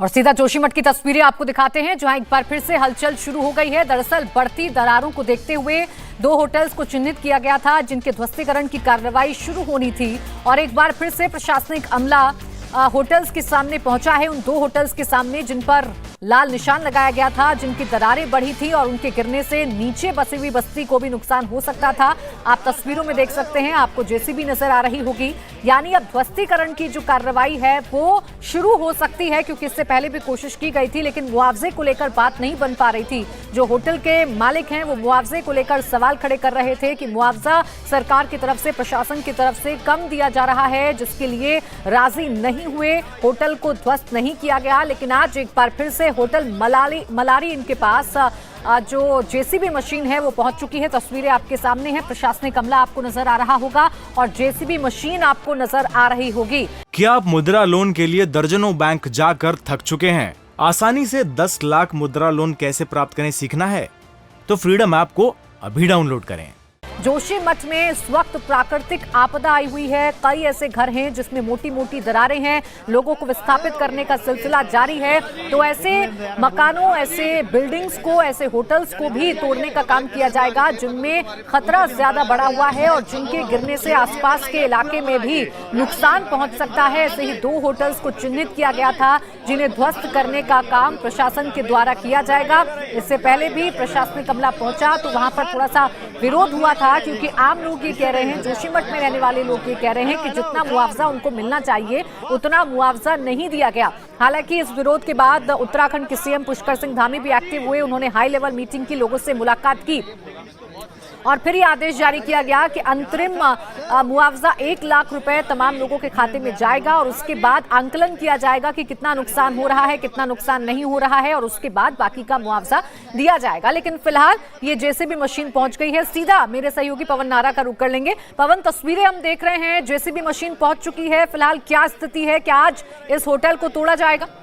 और सीधा जोशीमठ की तस्वीरें आपको दिखाते हैं, जहां एक बार फिर से हलचल शुरू हो गई है। दरअसल बढ़ती दरारों को देखते हुए 2 होटल्स को चिन्हित किया गया था, जिनके ध्वस्तीकरण की कार्रवाई शुरू होनी थी। और एक बार फिर से प्रशासनिक अमला होटल्स के सामने पहुंचा है, उन 2 होटल्स के सामने जिन पर लाल निशान लगाया गया था, जिनकी दरारें बढ़ी थी और उनके गिरने से नीचे बसी हुई बस्ती को भी नुकसान हो सकता था। आप तस्वीरों में देख सकते हैं, आपको जेसीबी नजर आ रही होगी। यानी अब ध्वस्तीकरण की जो कार्रवाई है वो शुरू हो सकती है, क्योंकि इससे पहले भी कोशिश की गई थी, लेकिन मुआवजे को लेकर बात नहीं बन पा रही थी। जो होटल के मालिक हैं वो मुआवजे को लेकर सवाल खड़े कर रहे थे कि मुआवजा सरकार की तरफ से, प्रशासन की तरफ से कम दिया जा रहा है, जिसके लिए राजी नहीं हुए, होटल को ध्वस्त नहीं किया गया। लेकिन आज एक बार फिर से होटल मलारी इनके पास जो जेसीबी मशीन है वो पहुंच चुकी है। तस्वीरें आपके सामने हैं, प्रशासनिक अमला आपको नजर आ रहा होगा और जेसीबी मशीन आपको नजर आ रही होगी। क्या आप मुद्रा लोन के लिए दर्जनों बैंक जाकर थक चुके हैं? आसानी से 10 लाख मुद्रा लोन कैसे प्राप्त करें सीखना है तो फ्रीडम ऐप को अभी डाउनलोड करें। जोशीमठ में इस वक्त प्राकृतिक आपदा आई हुई है। कई ऐसे घर हैं जिसमें मोटी मोटी दरारें हैं, लोगों को विस्थापित करने का सिलसिला जारी है। तो ऐसे मकानों, ऐसे बिल्डिंग्स को, ऐसे होटल्स को भी तोड़ने का काम किया जाएगा जिनमें खतरा ज्यादा बढ़ा हुआ है और जिनके गिरने से आसपास के इलाके में भी नुकसान पहुंच सकता है। ऐसे ही 2 होटल्स को चिन्हित किया गया था, जिन्हें ध्वस्त करने का काम प्रशासन के द्वारा किया जाएगा। इससे पहले भी प्रशासनिक अमला पहुंचा तो वहां पर थोड़ा सा विरोध हुआ था, क्योंकि आम लोग ये कह रहे हैं, जोशीमठ में रहने वाले लोग ये कह रहे हैं कि जितना मुआवजा उनको मिलना चाहिए उतना मुआवजा नहीं दिया गया। हालांकि इस विरोध के बाद उत्तराखंड के सीएम पुष्कर सिंह धामी भी एक्टिव हुए। उन्होंने हाई लेवल मीटिंग की, लोगों से मुलाकात की और फिर ये आदेश जारी किया गया कि अंतरिम मुआवजा 1 लाख रुपए तमाम लोगों के खाते में जाएगा और उसके बाद आंकलन किया जाएगा कि कितना नुकसान हो रहा है, कितना नुकसान नहीं हो रहा है, और उसके बाद बाकी का मुआवजा दिया जाएगा। लेकिन फिलहाल ये जेसीबी मशीन पहुंच गई है। सीधा मेरे सहयोगी पवन नारा का रुख कर लेंगे। पवन, तस्वीरें हम देख रहे हैं, जेसीबी मशीन पहुंच चुकी है। फिलहाल क्या स्थिति है, क्या आज इस होटल को तोड़ा जाएगा?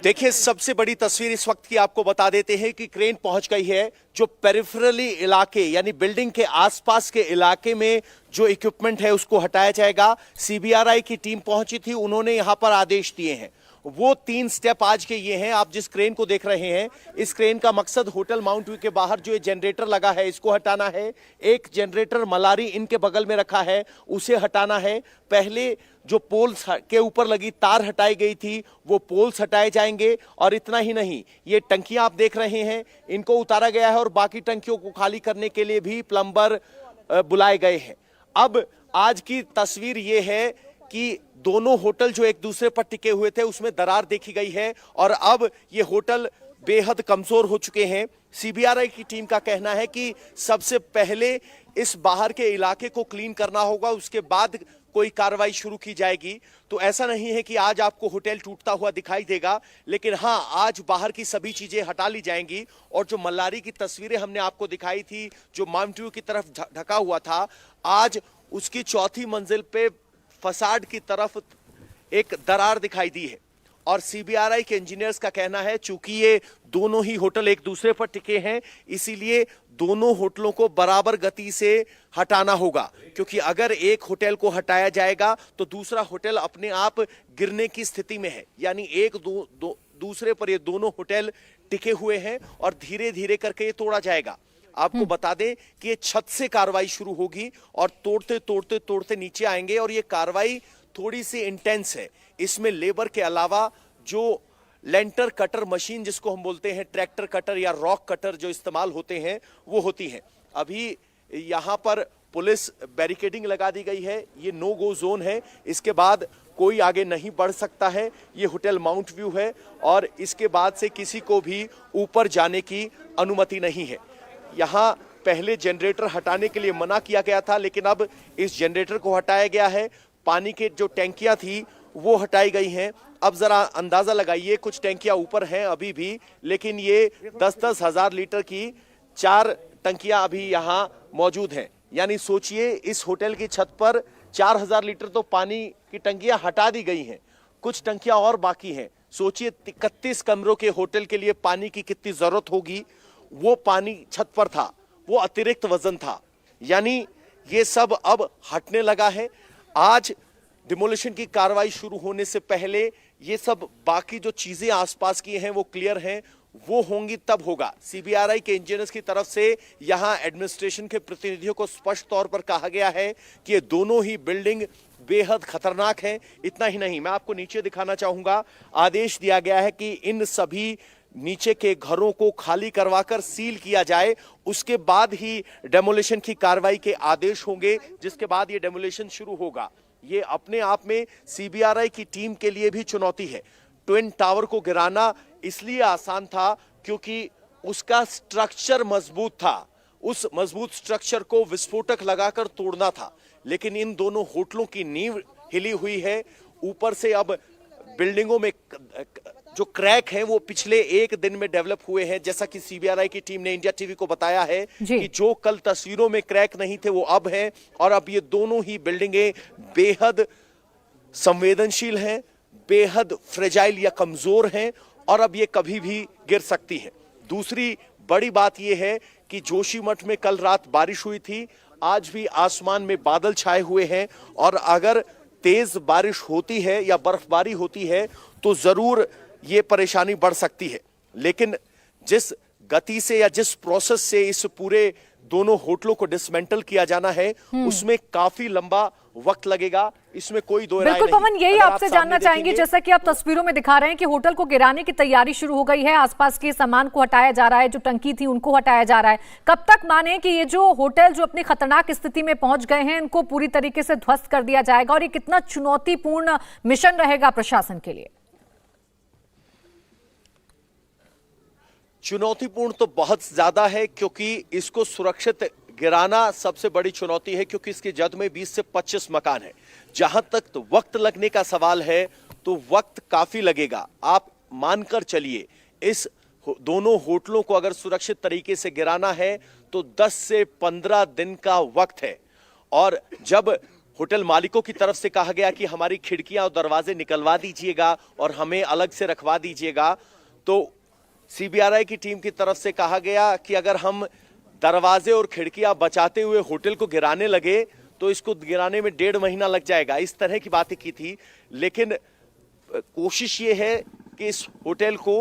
देखिए, सबसे बड़ी तस्वीर इस वक्त की आपको बता देते हैं कि क्रेन पहुंच गई है। जो पेरिफेरली इलाके यानी बिल्डिंग के आसपास के इलाके में जो इक्विपमेंट है उसको हटाया जाएगा। सीबीआरआई की टीम पहुंची थी, उन्होंने यहां पर आदेश दिए हैं। वो 3 स्टेप आज के ये हैं। आप जिस क्रेन को देख रहे हैं, इस क्रेन का मकसद होटल माउंट व्यू के बाहर जो ये जनरेटर लगा है इसको हटाना है। एक जनरेटर मलारी इनके बगल में रखा है, उसे हटाना है। पहले जो पोल्स के ऊपर लगी तार हटाई गई थी वो पोल्स हटाए जाएंगे। और इतना ही नहीं, ये टंकियां आप देख रहे हैं इनको उतारा गया है और बाकी टंकियों को खाली करने के लिए भी प्लम्बर बुलाए गए हैं। अब आज की तस्वीर ये है कि दोनों होटल जो एक दूसरे पर टिके हुए थे उसमें दरार देखी गई है और अब ये होटल बेहद कमजोर हो चुके हैं। सीबीआरआई की टीम का कहना है कि सबसे पहले इस बाहर के इलाके को क्लीन करना होगा, उसके बाद कोई कार्रवाई शुरू की जाएगी। तो ऐसा नहीं है कि आज आपको होटल टूटता हुआ दिखाई देगा, लेकिन हाँ, आज बाहर की सभी चीजें हटा ली जाएंगी। और जो मल्लारी की तस्वीरें हमने आपको दिखाई थी, जो माउंट व्यू की तरफ ढका हुआ था, आज उसकी 4थी मंजिल पे फसाड की तरफ एक दरार दिखाई दी है। और सीबीआरआई के इंजीनियर्स का कहना है, चूंकि ये दोनों ही होटल एक दूसरे पर टिके हैं, इसीलिए दोनों होटलों को बराबर गति से हटाना होगा। क्योंकि अगर एक होटल को हटाया जाएगा तो दूसरा होटल अपने आप गिरने की स्थिति में है। यानी एक दूसरे पर ये दोनों होटल टिके हुए हैं और धीरे धीरे करके ये तोड़ा जाएगा। आपको बता दें कि ये छत से कार्रवाई शुरू होगी और तोड़ते तोड़ते तोड़ते नीचे आएंगे। और ये कार्रवाई थोड़ी सी इंटेंस है। इसमें लेबर के अलावा जो लेंटर कटर मशीन जिसको हम बोलते हैं, ट्रैक्टर कटर या रॉक कटर जो इस्तेमाल होते हैं वो होती हैं। अभी यहाँ पर पुलिस बैरिकेडिंग लगा दी गई है, ये नो गो जोन है। इसके बाद कोई आगे नहीं बढ़ सकता है। ये होटल माउंट व्यू है और इसके बाद से किसी को भी ऊपर जाने की अनुमति नहीं है। यहाँ पहले जनरेटर हटाने के लिए मना किया गया था, लेकिन अब इस जनरेटर को हटाया गया है। पानी के जो टैंकियां थी वो हटाई गई हैं। अब जरा अंदाजा लगाइए, कुछ टैंकियां ऊपर हैं अभी भी, लेकिन ये 10-10 हजार लीटर की 4 टंकियां अभी यहाँ मौजूद हैं। यानी सोचिए, इस होटल की छत पर 4000 लीटर तो पानी की टंकियां हटा दी गई हैं, कुछ टंकियां और बाकी हैं। सोचिए 31 कमरों के होटल के लिए पानी की कितनी जरूरत होगी। वो पानी छत पर था, वो अतिरिक्त वजन था। यानी ये सब अब हटने लगा है। आज डिमोलिशन की कार्रवाई शुरू होने से पहले ये सब बाकी जो चीजें आसपास की हैं वो क्लियर हैं, वो होंगी तब होगा। सीबीआरआई के इंजीनियर्स की तरफ से यहां एडमिनिस्ट्रेशन के प्रतिनिधियों को स्पष्ट तौर पर कहा गया है कि ये दोनों ही बिल्डिंग बेहद खतरनाक है। इतना ही नहीं, मैं आपको नीचे दिखाना चाहूंगा, आदेश दिया गया है कि इन सभी नीचे के घरों को खाली करवाकर सील किया जाए, उसके बाद ही डेमोलिशन की कार्रवाई के आदेश होंगे, जिसके बाद ये डेमोलिशन शुरू होगा। ये अपने आप में सीबीआरआई की टीम के लिए भी चुनौती है। ट्विन टावर को गिराना इसलिए आसान था क्योंकि उसका स्ट्रक्चर मजबूत था, उस मजबूत स्ट्रक्चर को विस्फोटक लगाकर तोड़ना था, लेकिन इन दोनों होटलों की नींव हिली हुई है। ऊपर से अब बिल्डिंगों में जो क्रैक हैं वो पिछले एक दिन में डेवलप हुए हैं, जैसा कि सीबीआरआई की टीम ने इंडिया टीवी को बताया है कि जो कल तस्वीरों में क्रैक नहीं थे वो अब हैं, और अब ये दोनों ही बिल्डिंगें बेहद संवेदनशील हैं, बेहद फ्रेजाइल या कमजोर हैं, और अब ये कभी भी गिर सकती है। दूसरी बड़ी बात यह है कि जोशीमठ में कल रात बारिश हुई थी, आज भी आसमान में बादल छाए हुए हैं, और अगर तेज बारिश होती है या बर्फबारी होती है तो जरूर ये परेशानी बढ़ सकती है। लेकिन जिस गति से या जिस प्रोसेस से इस पूरे दोनों होटलों को डिसमेंटल किया जाना है उसमें काफी लंबा वक्त लगेगा, इसमें कोई दो राय नहीं। बिल्कुल पवन, यही आपसे जानना चाहेंगे, जैसा कि आप तस्वीरों में दिखा रहे हैं कि होटल को गिराने की तैयारी शुरू हो गई है, आसपास के सामान को हटाया जा रहा है, जो टंकी थी उनको हटाया जा रहा है। कब तक माने कि ये जो होटल जो अपनी खतरनाक स्थिति में पहुंच गए हैं इनको पूरी तरीके से ध्वस्त कर दिया जाएगा, और ये कितना चुनौतीपूर्ण मिशन रहेगा प्रशासन के लिए? चुनौतीपूर्ण तो बहुत ज्यादा है, क्योंकि इसको सुरक्षित गिराना सबसे बड़ी चुनौती है, क्योंकि इसकी जद में 20 से 25 मकान है। जहां तक तो वक्त लगने का सवाल है तो वक्त काफी लगेगा। आप मानकर चलिए, इस दोनों होटलों को अगर सुरक्षित तरीके से गिराना है तो 10 से 15 दिन का वक्त है। और जब होटल मालिकों की तरफ से कहा गया कि हमारी खिड़कियां और दरवाजे निकलवा दीजिएगा और हमें अलग से रखवा दीजिएगा, तो सीबीआरआई की टीम की तरफ से कहा गया कि अगर हम दरवाजे और खिड़कियां बचाते हुए होटल को गिराने लगे तो इसको गिराने में 1.5 महीना लग जाएगा, इस तरह की बातें की थी। लेकिन कोशिश ये है कि इस होटल को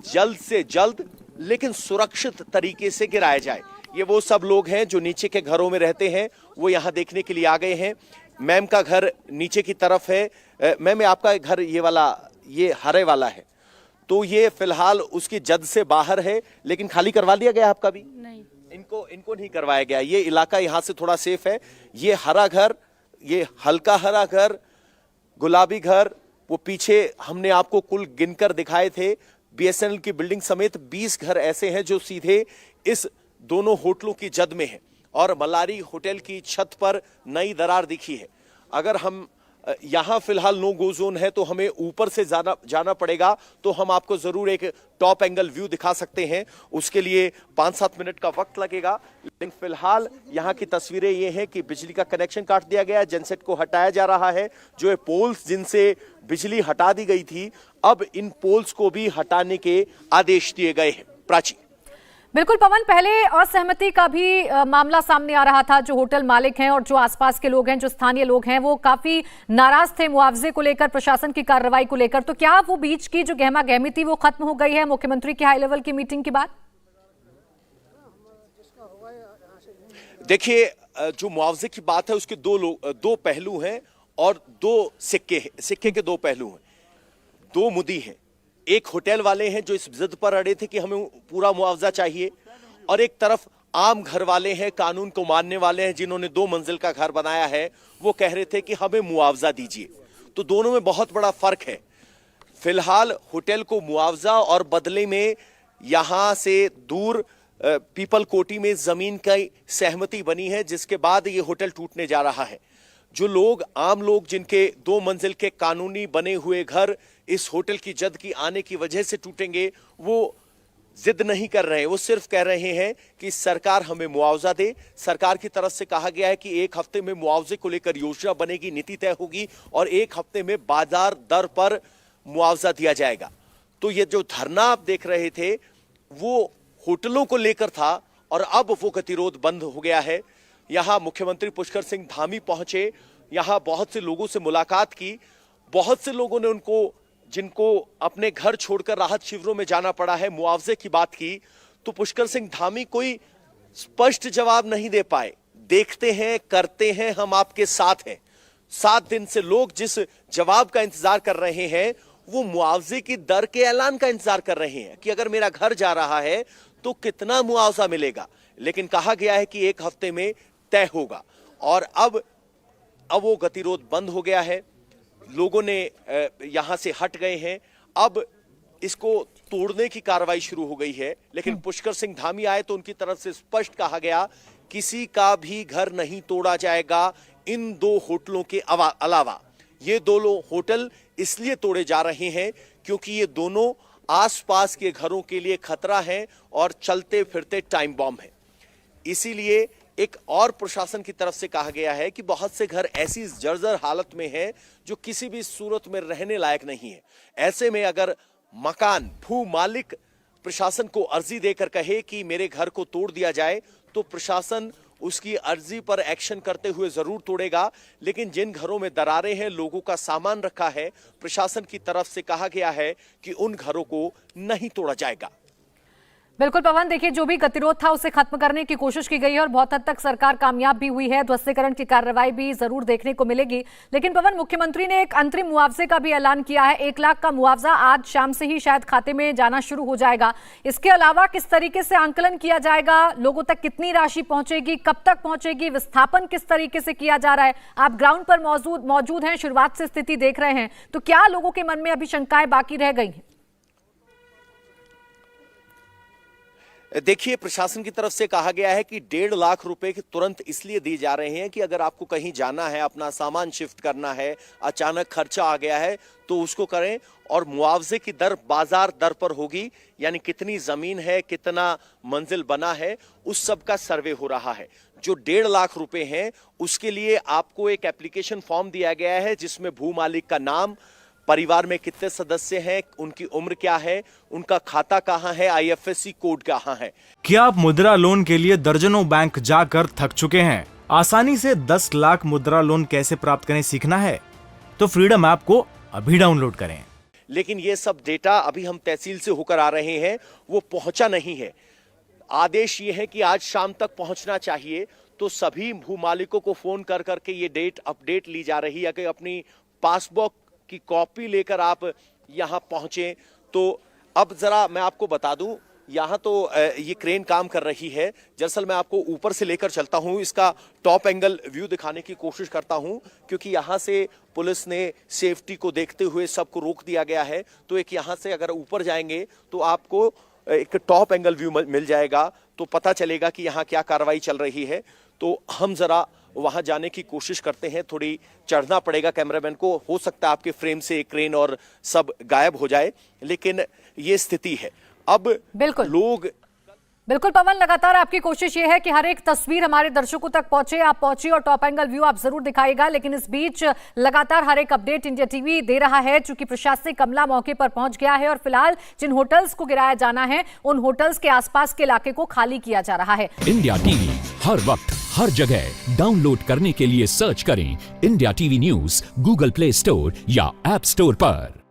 जल्द से जल्द लेकिन सुरक्षित तरीके से गिराया जाए। ये वो सब लोग हैं जो नीचे के घरों में रहते हैं, वो यहाँ देखने के लिए आ गए हैं। मैम का घर नीचे की तरफ है। मैम, आपका घर ये वाला, ये हरे वाला है, तो ये फिलहाल उसकी जद से बाहर है, लेकिन खाली करवा दिया गया आपका भी? नहीं, इनको नहीं करवाया गया। ये इलाका यहाँ से थोड़ा सेफ है। ये हरा घर, ये हल्का हरा घर, गुलाबी घर, वो पीछे हमने आपको कुल गिनकर दिखाए थे, बीएसएनएल की बिल्डिंग समेत 20 घर ऐसे हैं जो सीधे इस दोनों होटलों की जद में है। और मल्लारी होटल की छत पर नई दरार दिखी है। अगर हम यहां फिलहाल नो गो जोन है तो हमें ऊपर से जाना पड़ेगा, तो हम आपको जरूर एक टॉप एंगल व्यू दिखा सकते हैं। उसके लिए 5-7 मिनट का वक्त लगेगा। लेकिन फिलहाल यहां की तस्वीरें ये हैं कि बिजली का कनेक्शन काट दिया गया है, जनसेट को हटाया जा रहा है। जो ये पोल्स जिनसे बिजली हटा दी गई थी, अब इन पोल्स को भी हटाने के आदेश दिए गए हैं। प्राची। बिल्कुल पवन, पहले असहमति का भी मामला सामने आ रहा था। जो होटल मालिक हैं और जो आसपास के लोग हैं, जो स्थानीय लोग हैं, वो काफी नाराज थे मुआवजे को लेकर, प्रशासन की कार्रवाई को लेकर। तो क्या वो बीच की जो गहमा गहमी थी वो खत्म हो गई है मुख्यमंत्री की हाई लेवल की मीटिंग के बाद? देखिए, जो मुआवजे की बात है उसके दो पहलू हैं और दो सिक्के के दो पहलू हैं, दो मुद्दे हैं। एक होटल वाले हैं जो इस जिद पर अड़े थे कि हमें पूरा मुआवजा चाहिए, और एक तरफ आम घर वाले हैं, कानून को मानने वाले हैं, जिन्होंने 2 मंजिल का घर बनाया है, वो कह रहे थे कि हमें मुआवजा दीजिए। तो दोनों में बहुत बड़ा फर्क है। फिलहाल होटल को मुआवजा और बदले में यहां से दूर पीपल कोटी में जमीन की सहमति बनी है, जिसके बाद ये होटल टूटने जा रहा है। जो लोग, आम लोग, जिनके 2 मंजिल के कानूनी बने हुए घर इस होटल की जद की आने की वजह से टूटेंगे, वो जिद नहीं कर रहे हैं। वो सिर्फ कह रहे हैं कि सरकार हमें मुआवजा दे। सरकार की तरफ से कहा गया है कि 1 हफ्ते में मुआवजे को लेकर योजना बनेगी, नीति तय होगी, और 1 हफ्ते में बाजार दर पर मुआवजा दिया जाएगा। तो ये जो धरना आप देख रहे थे वो होटलों को लेकर था, और अब वो गतिरोध बंद हो गया है। यहां मुख्यमंत्री पुष्कर सिंह धामी पहुंचे, यहाँ बहुत से लोगों से मुलाकात की। बहुत से लोगों ने जिनको अपने घर छोड़कर राहत शिविरों में जाना पड़ा है, मुआवजे की बात की, तो पुष्कर सिंह धामी कोई स्पष्ट जवाब नहीं दे पाए। देखते हैं, करते हैं, हम आपके साथ हैं। 7 दिन से लोग जिस जवाब का इंतजार कर रहे हैं वो मुआवजे की दर के ऐलान का इंतजार कर रहे हैं कि अगर मेरा घर जा रहा है तो कितना मुआवजा मिलेगा। लेकिन कहा गया है कि 1 हफ्ते में तय होगा और अब वो गतिरोध बंद हो गया है। लोगों ने यहां से हट गए हैं। अब इसको तोड़ने की कार्रवाई शुरू हो गई है। लेकिन पुष्कर सिंह धामी आए तो उनकी तरफ से स्पष्ट कहा गया किसी का भी घर नहीं तोड़ा जाएगा इन 2 होटलों के अलावा। ये 2 होटल इसलिए तोड़े जा रहे हैं क्योंकि ये दोनों आसपास के घरों के लिए खतरा है और चलते फिरते टाइम बॉम्ब है। इसीलिए एक और प्रशासन की तरफ से कहा गया है कि बहुत से घर ऐसी जर्जर हालत में हैं जो किसी भी सूरत में रहने लायक नहीं है। ऐसे में अगर मकान भू मालिक प्रशासन को अर्जी देकर कहे कि मेरे घर को तोड़ दिया जाए तो प्रशासन उसकी अर्जी पर एक्शन करते हुए जरूर तोड़ेगा। लेकिन जिन घरों में दरारें हैं, लोगों का सामान रखा है, प्रशासन की तरफ से कहा गया है कि उन घरों को नहीं तोड़ा जाएगा। बिल्कुल पवन, देखिए जो भी गतिरोध था उसे खत्म करने की कोशिश की गई है और बहुत हद तक सरकार कामयाब भी हुई है। ध्वस्तीकरण की कार्रवाई भी जरूर देखने को मिलेगी। लेकिन पवन, मुख्यमंत्री ने एक अंतरिम मुआवजे का भी ऐलान किया है। 1 लाख का मुआवजा आज शाम से ही शायद खाते में जाना शुरू हो जाएगा। इसके अलावा किस तरीके से आंकलन किया जाएगा, लोगों तक कितनी राशि पहुंचेगी, कब तक पहुंचेगी, विस्थापन किस तरीके से किया जा रहा है? आप ग्राउंड पर मौजूद हैं, शुरुआत से स्थिति देख रहे हैं, तो क्या लोगों के मन में अभी शंकाएं बाकी रह गई हैं? देखिए, प्रशासन की तरफ से कहा गया है कि 1.5 लाख रुपए तुरंत इसलिए दिए जा रहे हैं कि अगर आपको कहीं जाना है, अपना सामान शिफ्ट करना है, अचानक खर्चा आ गया है तो उसको करें। और मुआवजे की दर बाजार दर पर होगी, यानी कितनी जमीन है, कितना मंजिल बना है, उस सब का सर्वे हो रहा है। जो 1.5 लाख रुपए हैं उसके लिए आपको एक एप्लीकेशन फॉर्म दिया गया है जिसमें भू मालिक का नाम, परिवार में कितने सदस्य हैं, उनकी उम्र क्या है, उनका खाता कहां है, IFSC कोड कहां है। क्या आप मुद्रा लोन के लिए दर्जनों बैंक जाकर थक चुके हैं? आसानी से 10 लाख मुद्रा लोन कैसे प्राप्त करें सीखना है तो फ्रीडम ऐप को अभी डाउनलोड करें। लेकिन ये सब डेटा अभी हम तहसील से होकर आ रहे हैं, वो पहुंचा नहीं है। आदेश ये है कि आज शाम तक पहुंचना चाहिए। तो सभी भू मालिकों को फोन कर करके ये डेट अपडेट ली जा रही है कि अपनी पासबुक की कॉपी लेकर आप यहां पहुंचे। तो अब जरा मैं आपको बता दूं, यहां तो ये क्रेन काम कर रही है। दरअसल मैं आपको ऊपर से लेकर चलता हूं, इसका टॉप एंगल व्यू दिखाने की कोशिश करता हूं क्योंकि यहां से पुलिस ने सेफ्टी को देखते हुए सबको रोक दिया गया है। तो एक यहां से अगर ऊपर जाएंगे तो आपको एक टॉप एंगल व्यू मिल जाएगा, तो पता चलेगा कि यहां क्या कार्रवाई चल रही है। तो हम जरा वहां जाने की कोशिश करते हैं। थोड़ी चढ़ना पड़ेगा कैमरामैन को, हो सकता है आपके फ्रेम से क्रेन और सब गायब हो जाए, लेकिन ये स्थिति है। अब बिल्कुल पवन, लगातार आपकी कोशिश ये है कि हर एक तस्वीर हमारे दर्शकों तक पहुंचे। आप पहुंचे और टॉप एंगल व्यू आप जरूर दिखाएगा। लेकिन इस बीच लगातार हर एक अपडेट इंडिया टीवी दे रहा है, चूंकि प्रशासनिक अमला मौके पर पहुंच गया है और फिलहाल जिन होटल्स को गिराया जाना है उन होटल्स के आसपास के इलाके को खाली किया जा रहा है। इंडिया टीवी हर वक्त हर जगह डाउनलोड करने के लिए सर्च करें India TV news Google play store या ऐप स्टोर पर।